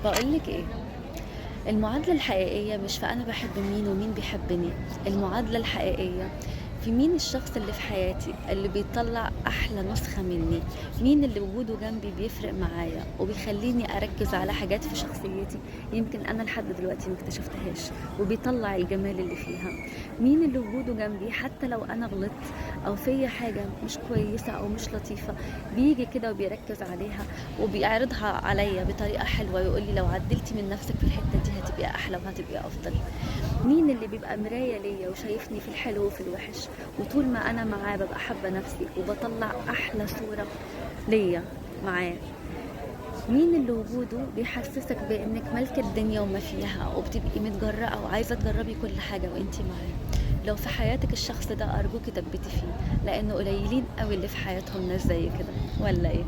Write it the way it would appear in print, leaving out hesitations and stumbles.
بقولك ايه؟ المعادلة الحقيقية مش في أنا بحب مين ومين بيحبني. المعادلة الحقيقية في مين الشخص اللي في حياتي اللي بيطلع أحلى نسخة مني، مين اللي وجوده جنبي بيفرق معايا وبيخليني أركز على حاجات في شخصيتي يمكن أنا لحد دلوقتي مكتشفتهاش، وبيطلع الجمال اللي فيها. مين اللي وجوده جنبي حتى لو أنا غلطت أو فيا حاجة مش كويسة أو مش لطيفة، بيجي كده وبيركز عليها وبيعرضها عليا بطريقة حلوة، يقول لي لو عدلتي من نفسك في الحتة دي هتبقي أحلى وهتبقي أفضل. مين اللي بيبقى مراية ليا وشايفني في الحلو وفي الوحش، وطول ما أنا معاه ببقى حابة نفسي وبطلع أحلى صورة ليا معاه. مين اللي وجوده بيحسسك بانك ملكة الدنيا وما فيها، وبتبقي متجرأة وعايزة تجربي كل حاجة وانتي معاه. لو في حياتك الشخص ده أرجوكي تثبتي فيه، لأنه قليلين قوي اللي في حياتهم ناس زي كده، ولا ايه؟